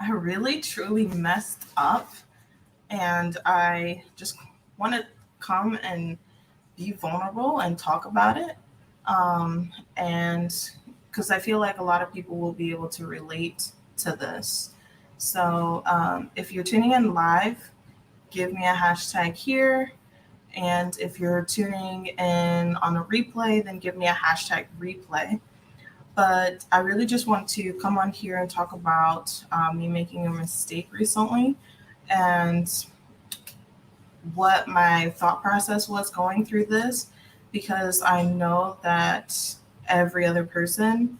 I really truly messed up, and I just want to come and be vulnerable and talk about it. And because I feel like a lot of people will be able to relate to this. So if you're tuning in live, give me a hashtag here. And if you're tuning in on a replay, then give me a hashtag replay. But I really just want to come on here and talk about me making a mistake recently and what my thought process was going through this, because I know that every other person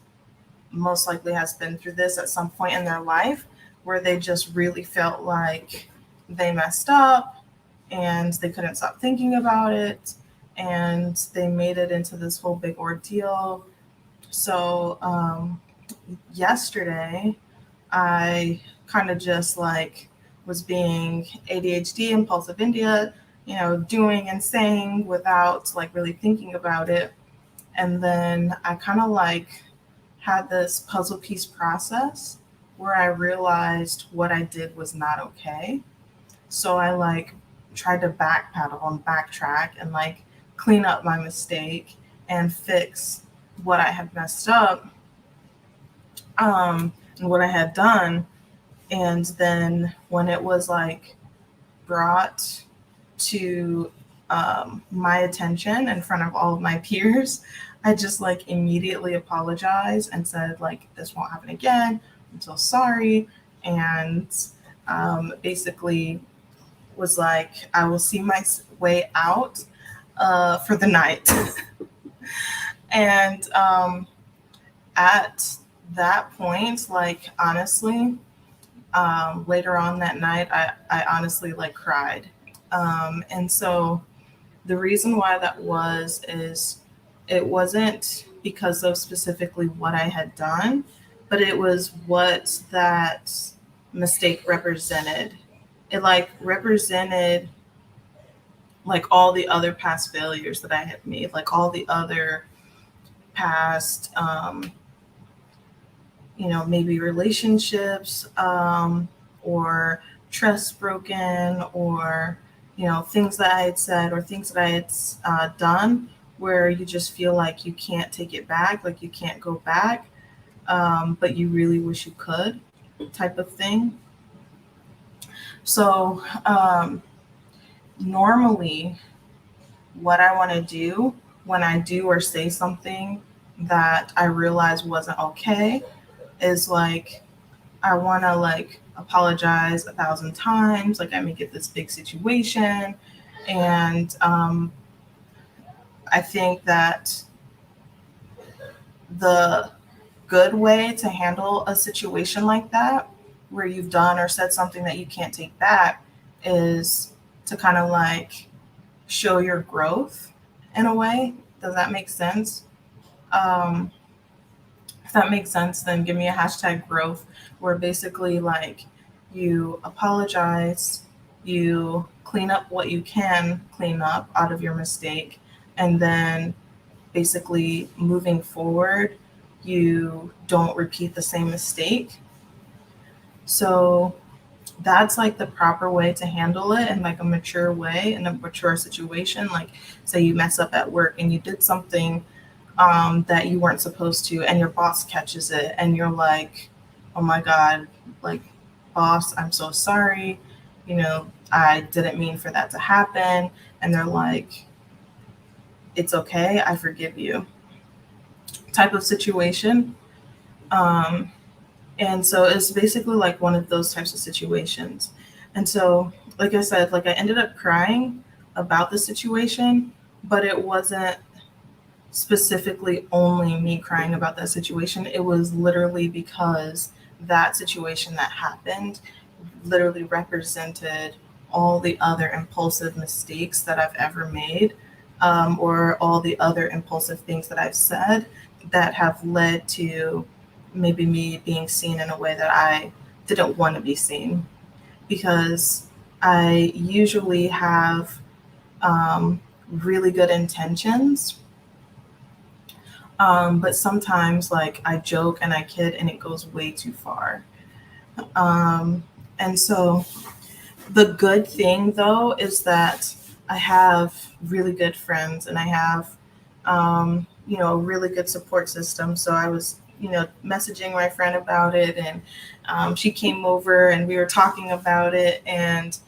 most likely has been through this at some point in their life where they just really felt like they messed up and they couldn't stop thinking about it and they made it into this whole big ordeal. So, yesterday, I kind of just like was being ADHD, impulsive India, doing and saying without like really thinking about it. And then I kind of like had this puzzle piece process where I realized what I did was not okay. So I like tried to backpedal and backtrack and like clean up my mistake and fix what I had messed up, and what I had done. And then when it was like brought to my attention in front of all of my peers, I just like immediately apologized and said like this won't happen again. I'm so sorry, and basically was like I will see my way out for the night. And at that point, like honestly, later on that night, I honestly like cried. And so the reason why that was is it wasn't because of specifically what I had done, but it was what that mistake represented. It like represented like all the other past failures that I had made, like all the other past, maybe relationships, or trust broken, or, things that I had said or things that I had done where you just feel like you can't take it back, like you can't go back, but you really wish you could, type of thing. So, normally, what I want to do when I do or say something that I realize wasn't okay is like I want to like apologize 1,000 times, like I make it this big situation, and I think that the good way to handle a situation like that, where you've done or said something that you can't take back, is to kind of like show your growth in a way. Does that make sense? Um, if that makes sense, then give me a hashtag growth, where basically like you apologize, you clean up what you can clean up out of your mistake, and then basically moving forward, you don't repeat the same mistake. So that's like the proper way to handle it in like a mature way, in a mature situation. Like say you mess up at work and you did something that you weren't supposed to, and your boss catches it, and you're like, oh my God, like, boss, I'm so sorry. I didn't mean for that to happen. And they're like, it's okay, I forgive you, type of situation. Um, and so it's basically like one of those types of situations. And so, like I said, like I ended up crying about the situation, but it wasn't specifically only me crying about that situation. It was literally because that situation that happened literally represented all the other impulsive mistakes that I've ever made, or all the other impulsive things that I've said that have led to maybe me being seen in a way that I didn't want to be seen. Because I usually have really good intentions, but sometimes like I joke and I kid and it goes way too far. Um, and so the good thing though is that I have really good friends and I have, a really good support system. So I was, messaging my friend about it, and she came over and we were talking about it. And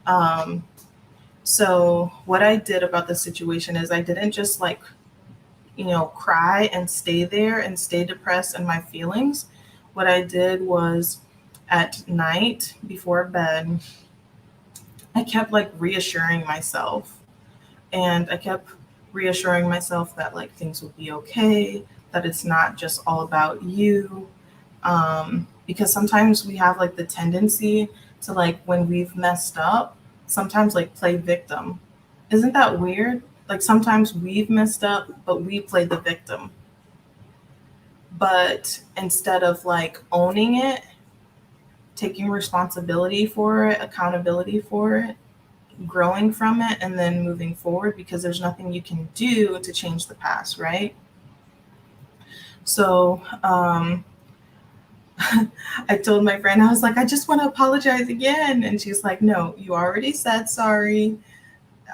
um, so what I did about the situation is I didn't just like, cry and stay there and stay depressed in my feelings. What I did was at night before bed, I kept like reassuring myself, and I kept reassuring myself that like things will be okay, that it's not just all about you. Because sometimes we have like the tendency to, like, when we've messed up, sometimes like play victim. Isn't that weird? Like sometimes we've messed up, but we play the victim. But instead of like owning it, taking responsibility for it, accountability for it, growing from it, and then moving forward, because there's nothing you can do to change the past, right? So I told my friend, I was like, I just want to apologize again. And she's like, no, you already said sorry.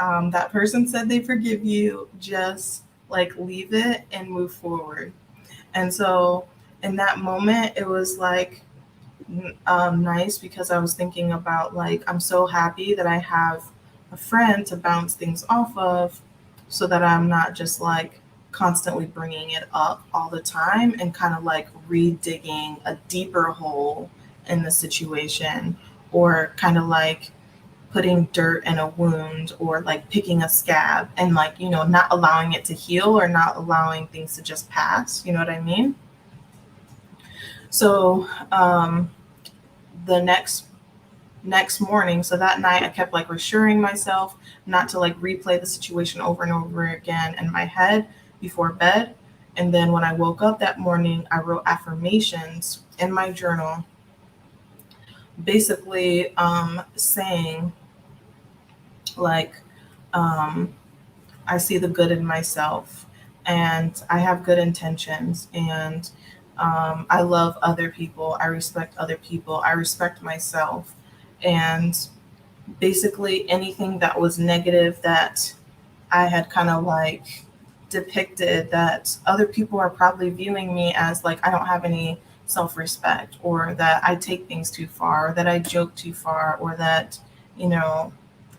That person said they forgive you. Just like leave it and move forward. And so in that moment, it was like nice, because I was thinking about like, I'm so happy that I have a friend to bounce things off of, so that I'm not just like constantly bringing it up all the time and kind of like redigging a deeper hole in the situation, or kind of like putting dirt in a wound, or like picking a scab and like, not allowing it to heal, or not allowing things to just pass. You know what I mean? So the next morning, so that night I kept like reassuring myself not to like replay the situation over and over again in my head before bed. And then when I woke up that morning, I wrote affirmations in my journal, basically saying like, um, I see the good in myself, and I have good intentions, and I love other people, I respect other people, I respect myself. And basically anything that was negative that I had kind of like depicted, that other people are probably viewing me as like I don't have any self respect, or that I take things too far, or that I joke too far, or that, you know,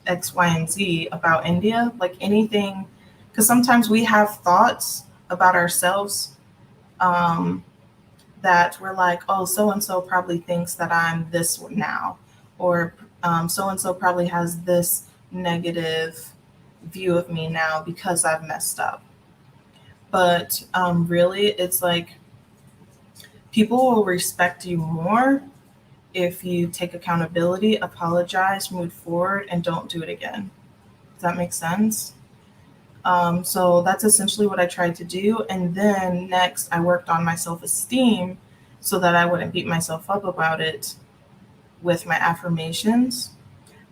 X, Y, and Z about India, like anything. Because sometimes we have thoughts about ourselves, um, that we're like, oh, so and so probably thinks that I'm this now, or so and so probably has this negative view of me now because I've messed up. But really, it's like people will respect you more if you take accountability, apologize, move forward, and don't do it again. Does that make sense? So that's essentially what I tried to do. And then next, I worked on my self esteem so that I wouldn't beat myself up about it with my affirmations.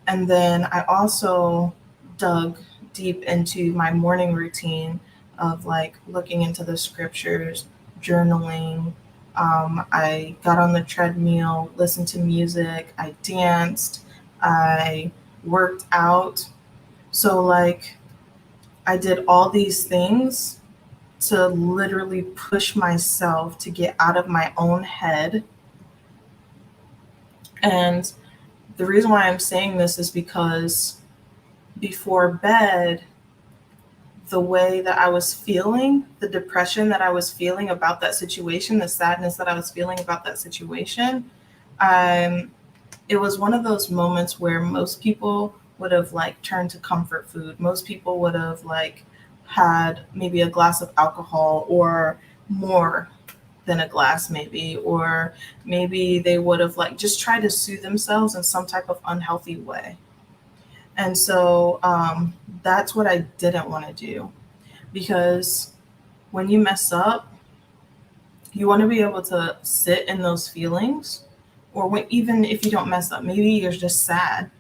And then I also dug deep into my morning routine of like looking into the scriptures, journaling. I got on the treadmill, listened to music, I danced, I worked out. So, like, I did all these things to literally push myself to get out of my own head. And the reason why I'm saying this is because before bed, the way that I was feeling, the depression that I was feeling about that situation, the sadness that I was feeling about that situation, um, it was one of those moments where most people would have like turned to comfort food. Most people would have like had maybe a glass of alcohol, or more than a glass maybe, or maybe they would have like just tried to soothe themselves in some type of unhealthy way. And so that's what I didn't want to do, because when you mess up, you want to be able to sit in those feelings, or when, even if you don't mess up, maybe you're just sad.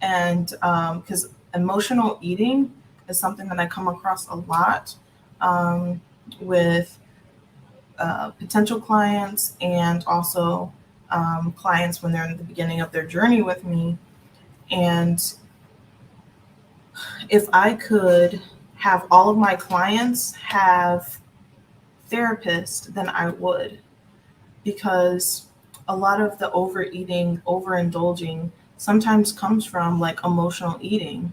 And because emotional eating is something that I come across a lot with potential clients, and also clients when they're in the beginning of their journey with me. And if I could have all of my clients have therapists, then I would, because a lot of the overeating, overindulging sometimes comes from like emotional eating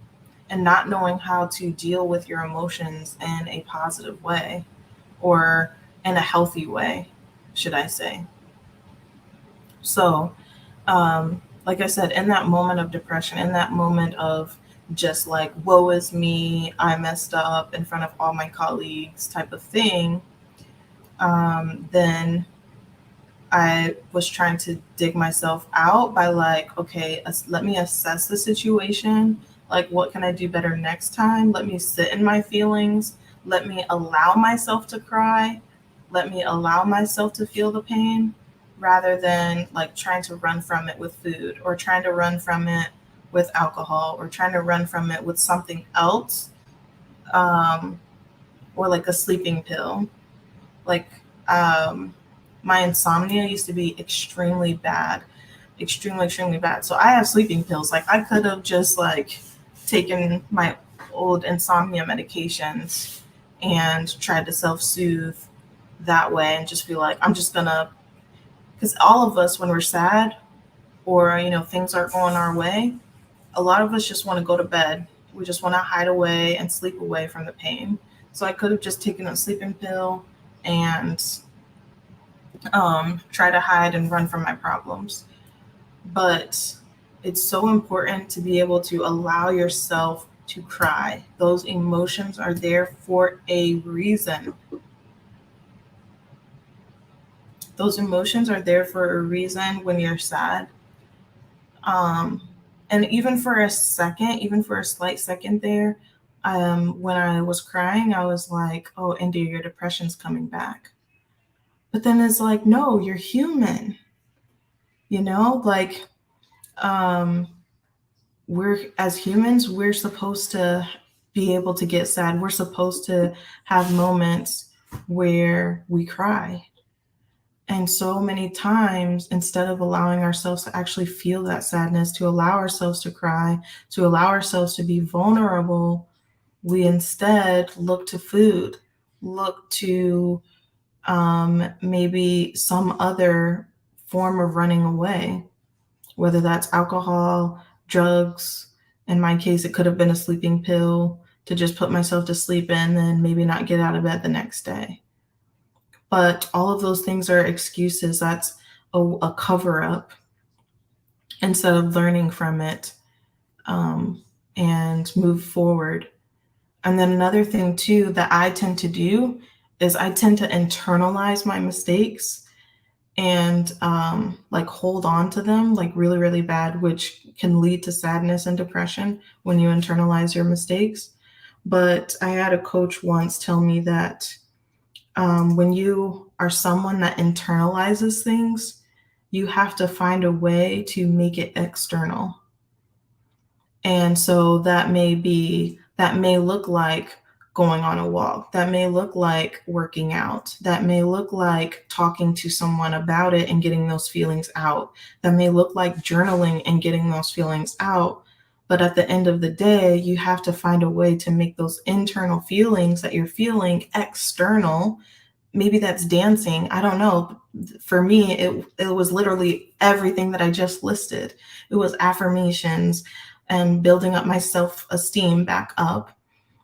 and not knowing how to deal with your emotions in a positive way, or in a healthy way, should I say. So, like I said, in that moment of depression, in that moment of just like, woe is me, I messed up in front of all my colleagues type of thing, then I was trying to dig myself out by like, okay, let me assess the situation. Like, what can I do better next time? Let me sit in my feelings. Let me allow myself to cry. Let me allow myself to feel the pain, rather than like trying to run from it with food, or trying to run from it with alcohol, or trying to run from it with something else, um, or like a sleeping pill. Like, um, my insomnia used to be extremely bad, extremely bad. So I have sleeping pills. Like, I could have just like taken my old insomnia medications and tried to self-soothe that way, and just be like, I'm just gonna, because all of us, when we're sad, or things aren't going our way, a lot of us just want to go to bed. We just want to hide away and sleep away from the pain. So I could have just taken a sleeping pill and try to hide and run from my problems. But it's so important to be able to allow yourself to cry. Those emotions are there for a reason. Those emotions are there for a reason when you're sad. Um, and even for a second, even for a slight second there, when I was crying, I was like, oh, India, your depression's coming back. But then it's like, no, you're human, like, um, we're, as humans, we're supposed to be able to get sad. We're supposed to have moments where we cry. And so many times, instead of allowing ourselves to actually feel that sadness, to allow ourselves to cry, to allow ourselves to be vulnerable, we instead look to food, look to maybe some other form of running away, whether that's alcohol, drugs. In my case, it could have been a sleeping pill to just put myself to sleep in and maybe not get out of bed the next day. But all of those things are excuses. That's a cover up, instead of learning from it, and move forward. And then another thing too that I tend to do is I tend to internalize my mistakes and like hold on to them like really, really bad, which can lead to sadness and depression when you internalize your mistakes. But I had a coach once tell me that when you are someone that internalizes things, you have to find a way to make it external. And so that may look like going on a walk. That may look like working out. That may look like talking to someone about it and getting those feelings out. That may look like journaling and getting those feelings out. But at the end of the day, you have to find a way to make those internal feelings that you're feeling external. Maybe that's dancing. I don't know. For me, it was literally everything that I just listed. It was affirmations and building up my self-esteem back up.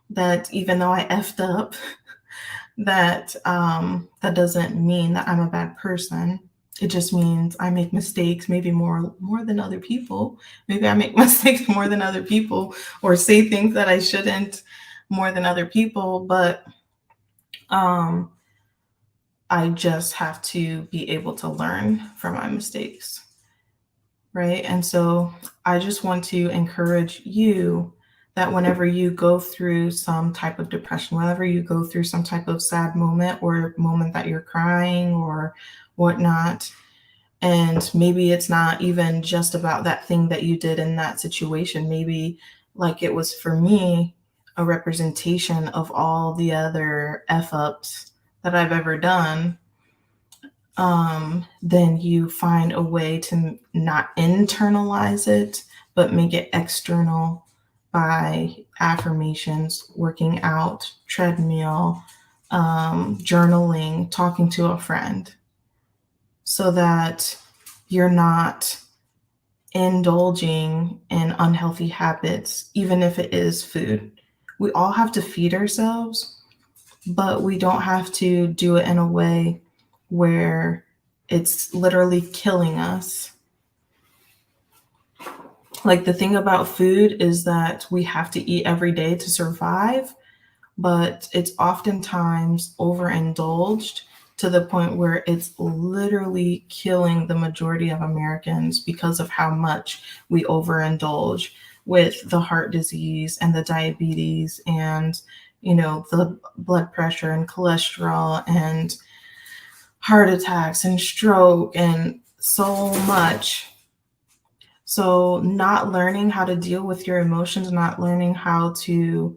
That even though I effed up, that doesn't mean that I'm a bad person. It just means I make mistakes, maybe more than other people. Maybe I make mistakes more than other people, or say things that I shouldn't more than other people. But um, I just have to be able to learn from my mistakes, right? And so I just want to encourage you that whenever you go through some type of depression, whenever you go through some type of sad moment, or moment that you're crying or whatnot, and maybe it's not even just about that thing that you did in that situation. Maybe, like it was for me, a representation of all the other F ups that I've ever done. then you find a way to not internalize it, but make it external by affirmations, working out, treadmill, journaling, talking to a friend, so that you're not indulging in unhealthy habits, even if it is food. We all have to feed ourselves, but we don't have to do it in a way where it's literally killing us. Like, the thing about food is that we have to eat every day to survive, but it's oftentimes overindulged to the point where it's literally killing the majority of Americans because of how much we overindulge with the heart disease and the diabetes and, the blood pressure and cholesterol and heart attacks and stroke and so much. So, not learning how to deal with your emotions, not learning how to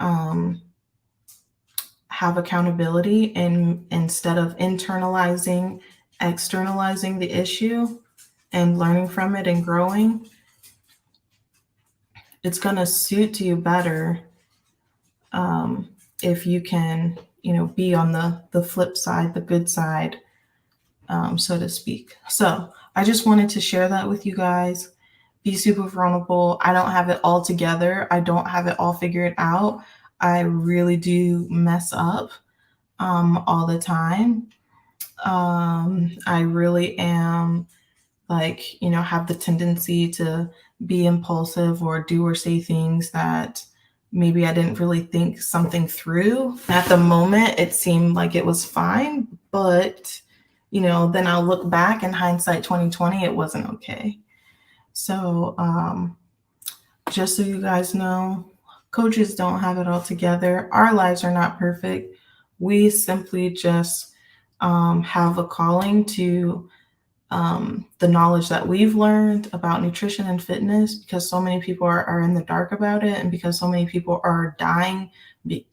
um, have accountability, and instead of internalizing, externalizing the issue and learning from it and growing, it's going to suit you better um, if you can, be on the flip side, the good side, so to speak. So I just wanted to share that with you guys. Be super vulnerable. I don't have it all together. I don't have it all figured out. I really do mess up all the time. I really am have the tendency to be impulsive or do or say things that maybe I didn't really think something through. At the moment, it seemed like it was fine, but then I'll look back in hindsight 2020, it wasn't okay. So, just so you guys know, coaches don't have it all together. Our lives are not perfect. We simply just have a calling to the knowledge that we've learned about nutrition and fitness, because so many people are in the dark about it, and because so many people are dying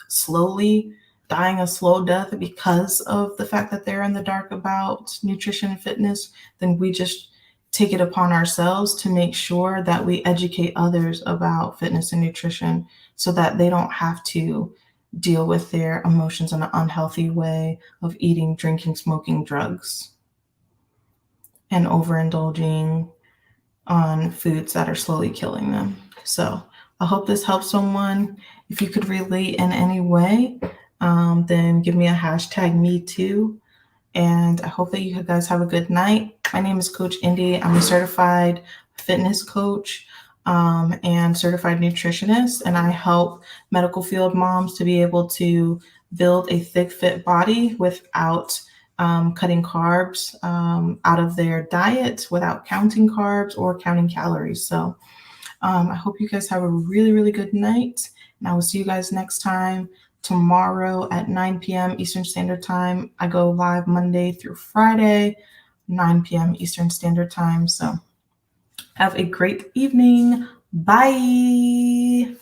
slowly, dying a slow death because of the fact that they're in the dark about nutrition and fitness, then we just take it upon ourselves to make sure that we educate others about fitness and nutrition so that they don't have to deal with their emotions in an unhealthy way of eating, drinking, smoking, drugs, and overindulging on foods that are slowly killing them. So I hope this helps someone. If you could relate in any way, then give me a hashtag me too. And I hope that you guys have a good night. My name is Coach Indy. I'm a certified fitness coach and certified nutritionist, and I help medical field moms to be able to build a thick, fit body without cutting carbs out of their diet, without counting carbs or counting calories. So I hope you guys have a really, really good night, and I will see you guys next time. Tomorrow at 9 p.m. Eastern Standard Time. I go live Monday through Friday, 9 p.m. Eastern Standard Time. So have a great evening. Bye.